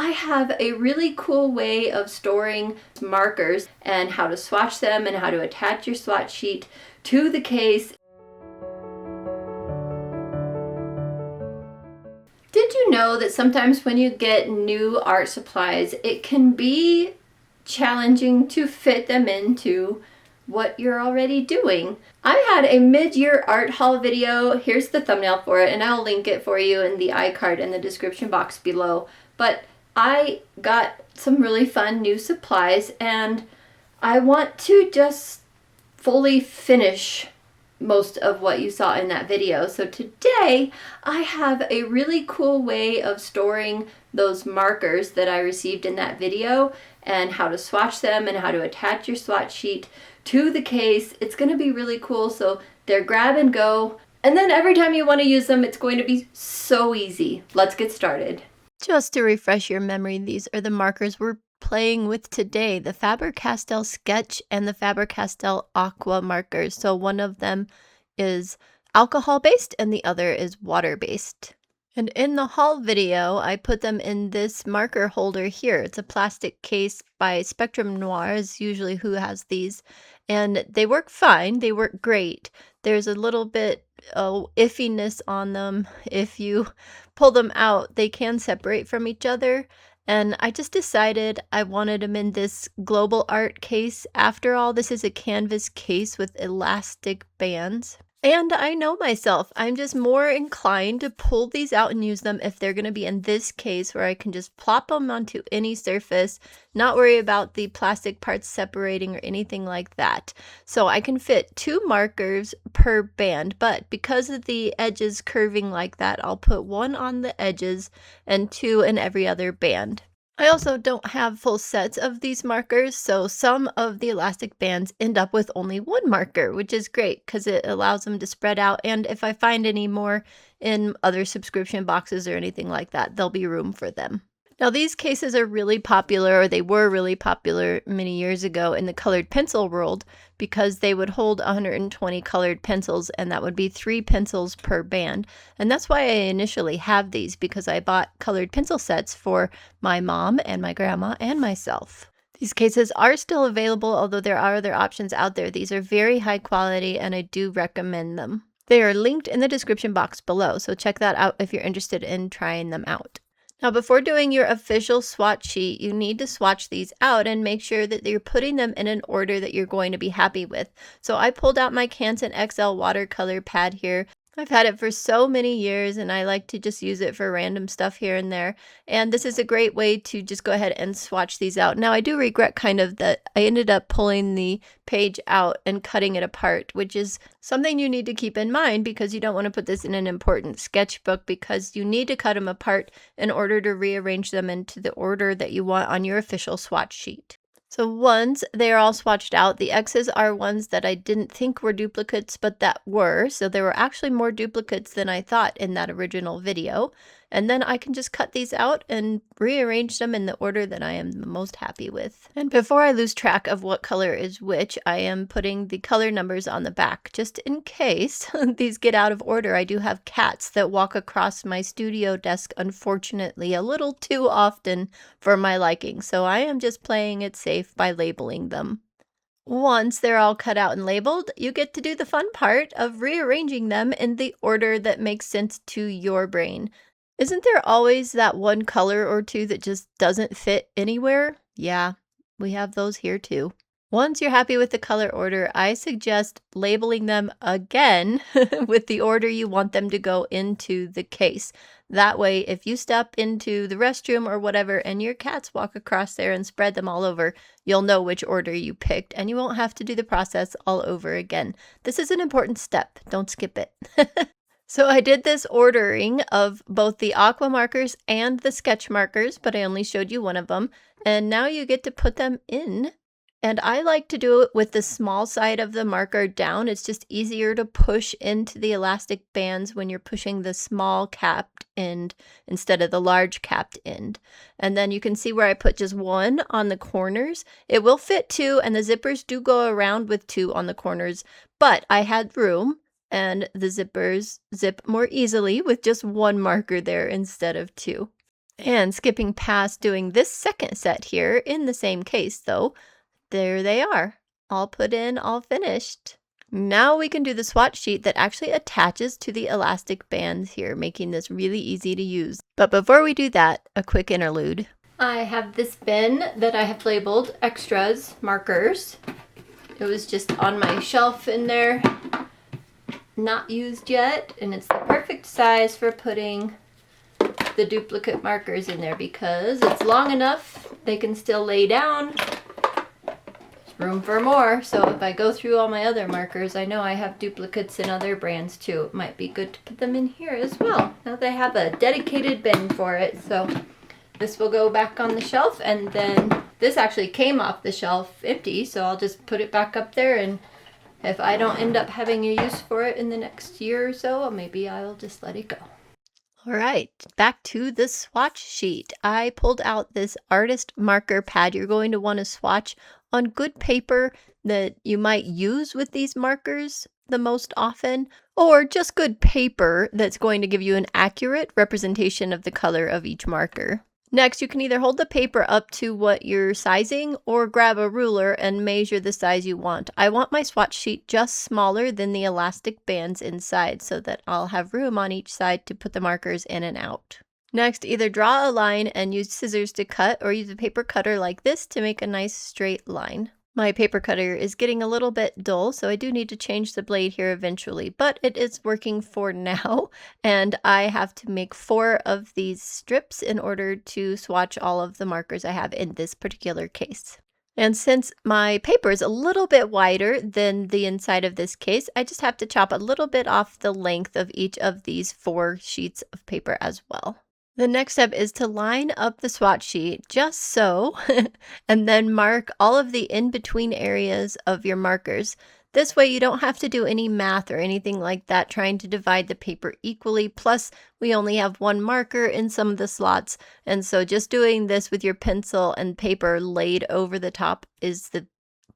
I have a really cool way of storing markers and how to swatch them and how to attach your swatch sheet to the case. Did you know that sometimes when you get new art supplies, it can be challenging to fit them into what you're already doing? I had a mid-year art haul video. Here's the thumbnail for it, and I'll link it for you in the iCard in the description box below. But I got some really fun new supplies, and I want to just fully finish most of what you saw in that video. So today I have a really cool way of storing those markers that I received in that video and how to swatch them and how to attach your swatch sheet to the case. It's going to be really cool. So they're grab and go. And then every time you want to use them, it's going to be so easy. Let's get started. Just to refresh your memory, these are the markers we're playing with today, the Faber-Castell Sketch and the Faber-Castell Aqua markers. So one of them is alcohol-based and the other is water-based. And in the haul video, I put them in this marker holder here. It's a plastic case by Spectrum Noir is usually who has these. And they work fine. They work great. There's a little bit of iffiness on them. If you pull them out, they can separate from each other. And I just decided I wanted them in this global art case. After all, this is a canvas case with elastic bands. And I know myself, I'm just more inclined to pull these out and use them if they're going to be in this case where I can just plop them onto any surface, not worry about the plastic parts separating or anything like that. So I can fit 2 markers per band, but because of the edges curving like that, I'll put 1 on the edges and 2 in every other band. I also don't have full sets of these markers, so some of the elastic bands end up with only 1 marker, which is great because it allows them to spread out, and if I find any more in other subscription boxes or anything like that, there'll be room for them. Now these cases are really popular, or they were really popular many years ago in the colored pencil world because they would hold 120 colored pencils, and that would be 3 pencils per band. And that's why I initially have these, because I bought colored pencil sets for my mom and my grandma and myself. These cases are still available, although there are other options out there. These are very high quality and I do recommend them. They are linked in the description box below, so check that out if you're interested in trying them out. Now, before doing your official swatch sheet, you need to swatch these out and make sure that you're putting them in an order that you're going to be happy with. So I pulled out my Canson XL watercolor pad here. I've had it for so many years and I like to just use it for random stuff here and there. And this is a great way to just go ahead and swatch these out. Now I do regret kind of that I ended up pulling the page out and cutting it apart, which is something you need to keep in mind because you don't want to put this in an important sketchbook because you need to cut them apart in order to rearrange them into the order that you want on your official swatch sheet. So once they're all swatched out, the X's are ones that I didn't think were duplicates, but that were. So there were actually more duplicates than I thought in that original video. And then I can just cut these out and rearrange them in the order that I am the most happy with. And before I lose track of what color is which, I am putting the color numbers on the back. Just in case these get out of order, I do have cats that walk across my studio desk, unfortunately, a little too often for my liking. So I am just playing it safe by labeling them. Once they're all cut out and labeled, you get to do the fun part of rearranging them in the order that makes sense to your brain. Isn't there always that one color or two that just doesn't fit anywhere? Yeah, we have those here too. Once you're happy with the color order, I suggest labeling them again with the order you want them to go into the case. That way, if you step into the restroom or whatever and your cats walk across there and spread them all over, you'll know which order you picked and you won't have to do the process all over again. This is an important step. Don't skip it. So I did this ordering of both the aqua markers and the sketch markers, but I only showed you one of them. And now you get to put them in. And I like to do it with the small side of the marker down. It's just easier to push into the elastic bands when you're pushing the small capped end instead of the large capped end. And then you can see where I put just 1 on the corners. It will fit 2, and the zippers do go around with 2 on the corners, but I had room. And the zippers zip more easily with just 1 marker there instead of 2. And skipping past doing this second set here in the same case though, there they are, all put in, all finished. Now we can do the swatch sheet that actually attaches to the elastic bands here, making this really easy to use. But before we do that, a quick interlude. I have this bin that I have labeled extras markers. It was just on my shelf in there, not used yet, and it's the perfect size for putting the duplicate markers in there because it's long enough they can still lay down. There's room for more, so if I go through all my other markers, I know I have duplicates in other brands too. It might be good to put them in here as well. Now they have a dedicated bin for it, so this will go back on the shelf, and then this actually came off the shelf empty, so I'll just put it back up there, and if I don't end up having a use for it in the next year or so, maybe I'll just let it go. All right, back to the swatch sheet. I pulled out this artist marker pad. You're going to want to swatch on good paper that you might use with these markers the most often, or just good paper that's going to give you an accurate representation of the color of each marker. Next, you can either hold the paper up to what you're sizing or grab a ruler and measure the size you want. I want my swatch sheet just smaller than the elastic bands inside so that I'll have room on each side to put the markers in and out. Next, either draw a line and use scissors to cut or use a paper cutter like this to make a nice straight line. My paper cutter is getting a little bit dull, so I do need to change the blade here eventually, but it is working for now, and I have to make 4 of these strips in order to swatch all of the markers I have in this particular case. And since my paper is a little bit wider than the inside of this case, I just have to chop a little bit off the length of each of these 4 sheets of paper as well. The next step is to line up the swatch sheet just so, and then mark all of the in-between areas of your markers. This way you don't have to do any math or anything like that trying to divide the paper equally. Plus, we only have 1 marker in some of the slots, and so just doing this with your pencil and paper laid over the top is the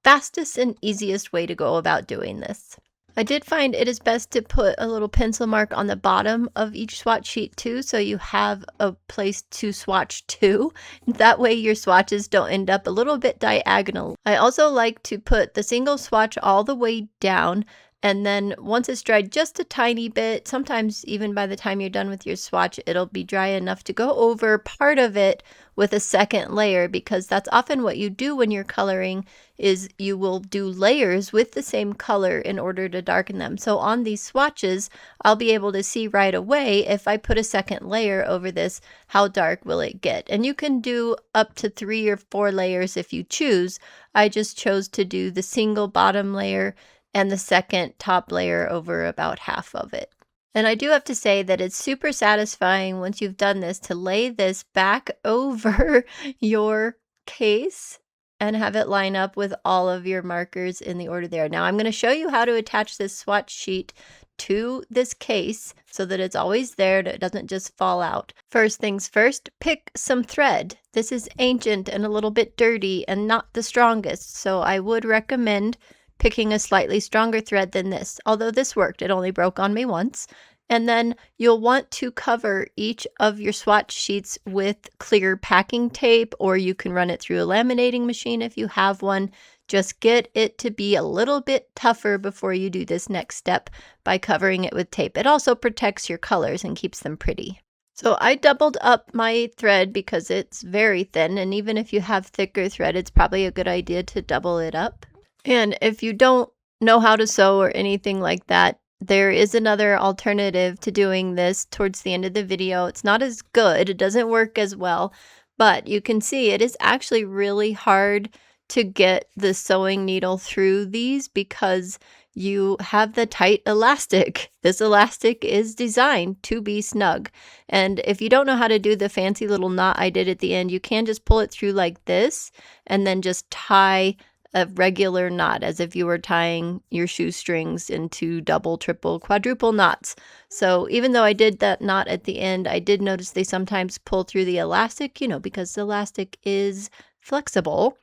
fastest and easiest way to go about doing this. I did find it is best to put a little pencil mark on the bottom of each swatch sheet too, so you have a place to swatch to. That way your swatches don't end up a little bit diagonal. I also like to put the single swatch all the way down, and then once it's dried just a tiny bit, sometimes even by the time you're done with your swatch, it'll be dry enough to go over part of it with a second layer, because that's often what you do when you're coloring, is you will do layers with the same color in order to darken them. So on these swatches, I'll be able to see right away if I put a second layer over this, how dark will it get. And you can do up to 3 or 4 layers if you choose. I just chose to do the single bottom layer and the second top layer over about half of it. And I do have to say that it's super satisfying once you've done this to lay this back over your case and have it line up with all of your markers in the order there. Now I'm going to show you how to attach this swatch sheet to this case so that it's always there and it doesn't just fall out. First things first, pick some thread. This is ancient and a little bit dirty and not the strongest, so I would recommend picking a slightly stronger thread than this. Although this worked, it only broke on me once. And then you'll want to cover each of your swatch sheets with clear packing tape, or you can run it through a laminating machine if you have one. Just get it to be a little bit tougher before you do this next step by covering it with tape. It also protects your colors and keeps them pretty. So I doubled up my thread because it's very thin, and even if you have thicker thread, it's probably a good idea to double it up. And if you don't know how to sew or anything like that, there is another alternative to doing this towards the end of the video. It's not as good, it doesn't work as well, but you can see it is actually really hard to get the sewing needle through these because you have the tight elastic. This elastic is designed to be snug. And if you don't know how to do the fancy little knot I did at the end, you can just pull it through like this and then just tie a regular knot as if you were tying your shoestrings into double, triple, quadruple knots. So even though I did that knot at the end, I did notice they sometimes pull through the elastic, because the elastic is flexible.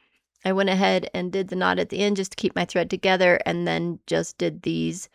I went ahead and did the knot at the end just to keep my thread together, and then just did these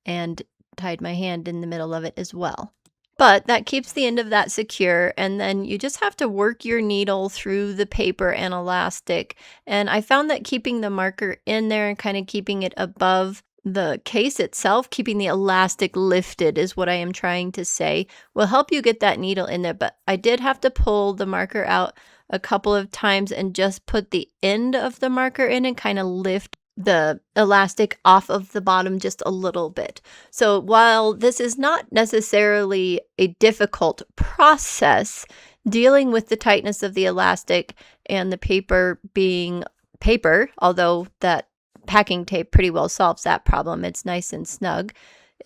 and tied my hand in the middle of it as well. But that keeps the end of that secure, and then you just have to work your needle through the paper and elastic. And I found that keeping the marker in there and kind of keeping it above the case itself, keeping the elastic lifted is what I am trying to say, will help you get that needle in there. But I did have to pull the marker out a couple of times and just put the end of the marker in and kind of lift the elastic off of the bottom just a little bit. So while this is not necessarily a difficult process, dealing with the tightness of the elastic and the paper being paper, although that packing tape pretty well solves that problem, it's nice and snug,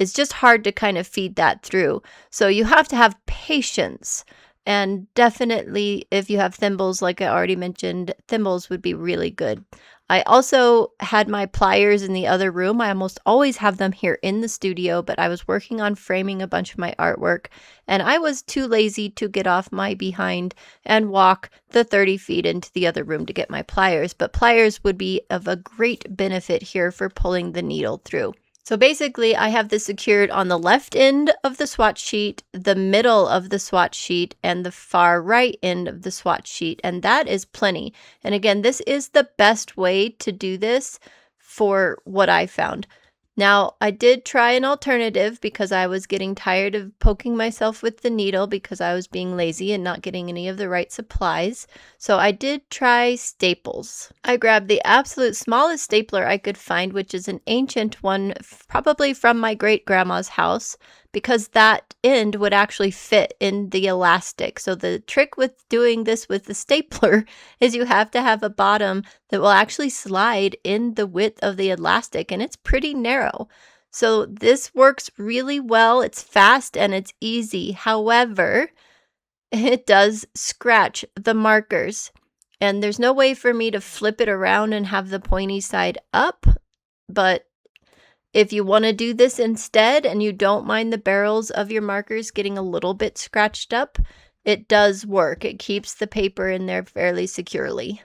it's just hard to kind of feed that through. So you have to have patience. And definitely, if you have thimbles, like I already mentioned, thimbles would be really good. I also had my pliers in the other room. I almost always have them here in the studio, but I was working on framing a bunch of my artwork, and I was too lazy to get off my behind and walk the 30 feet into the other room to get my pliers. But pliers would be of a great benefit here for pulling the needle through. So basically, I have this secured on the left end of the swatch sheet, the middle of the swatch sheet, and the far right end of the swatch sheet, and that is plenty. And again, this is the best way to do this for what I found. Now, I did try an alternative because I was getting tired of poking myself with the needle because I was being lazy and not getting any of the right supplies. So I did try staples. I grabbed the absolute smallest stapler I could find, which is an ancient one, probably from my great-grandma's house, because that end would actually fit in the elastic. So the trick with doing this with the stapler is you have to have a bottom that will actually slide in the width of the elastic, and it's pretty narrow. So this works really well. It's fast and it's easy. However, it does scratch the markers, and there's no way for me to flip it around and have the pointy side up, but if you want to do this instead and you don't mind the barrels of your markers getting a little bit scratched up, it does work. It keeps the paper in there fairly securely.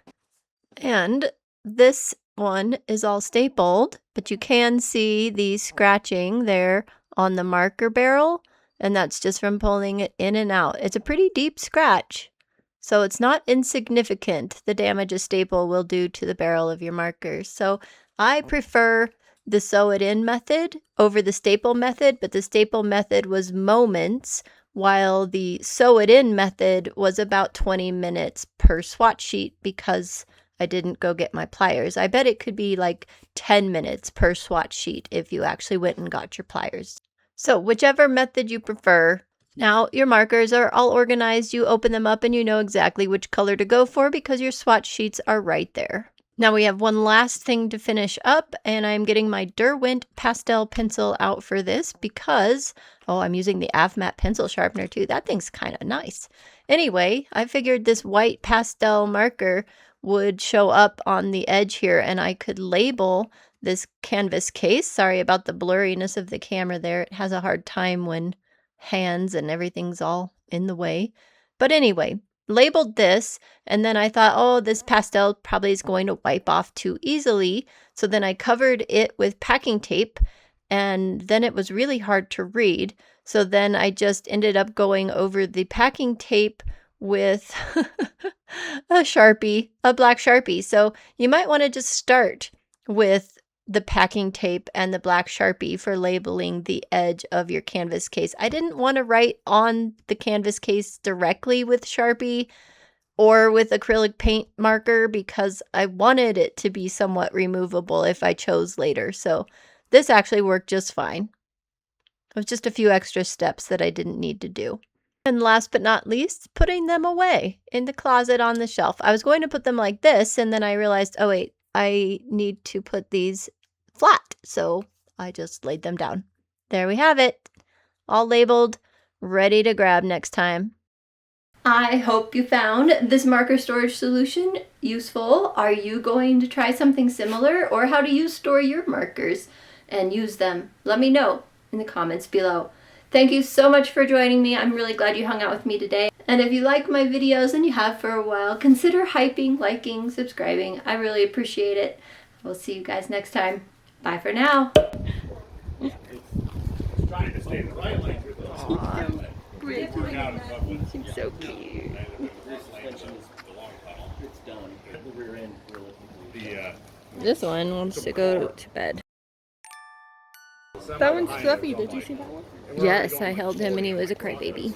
And this one is all stapled, but you can see the scratching there on the marker barrel, and that's just from pulling it in and out. It's a pretty deep scratch, so it's not insignificant, the damage a staple will do to the barrel of your markers. So I prefer the sew it in method over the staple method, but the staple method was moments, while the sew it in method was about 20 minutes per swatch sheet because I didn't go get my pliers. I bet it could be like 10 minutes per swatch sheet if you actually went and got your pliers. So whichever method you prefer. Now your markers are all organized. You open them up and you know exactly which color to go for because your swatch sheets are right there. Now we have one last thing to finish up, and I'm getting my Derwent pastel pencil out for this because, oh, I'm using the AvMatte pencil sharpener too. That thing's kind of nice. Anyway, I figured this white pastel marker would show up on the edge here, and I could label this canvas case. Sorry about the blurriness of the camera there. It has a hard time when hands and everything's all in the way. But anyway, labeled this, and then I thought, oh, this pastel probably is going to wipe off too easily. So then I covered it with packing tape, and then it was really hard to read. So then I just ended up going over the packing tape with a Sharpie, a black Sharpie. So you might want to just start with the packing tape and the black Sharpie for labeling the edge of your canvas case. I didn't want to write on the canvas case directly with Sharpie or with acrylic paint marker because I wanted it to be somewhat removable if I chose later. So this actually worked just fine. It was just a few extra steps that I didn't need to do. And last but not least, putting them away in the closet on the shelf. I was going to put them like this, and then I realized, oh wait, I need to put these flat. So I just laid them down. There we have it. All labeled, ready to grab next time. I hope you found this marker storage solution useful. Are you going to try something similar, or how do you store your markers and use them? Let me know in the comments below. Thank you so much for joining me. I'm really glad you hung out with me today. And if you like my videos and you have for a while, consider hyping, liking, subscribing. I really appreciate it. We'll see you guys next time. Bye for now. She's so cute. It's done. The rear end realistically. This one wants to go to bed. That one's fluffy. Did you see that one? Yes, I held him and he was a crybaby.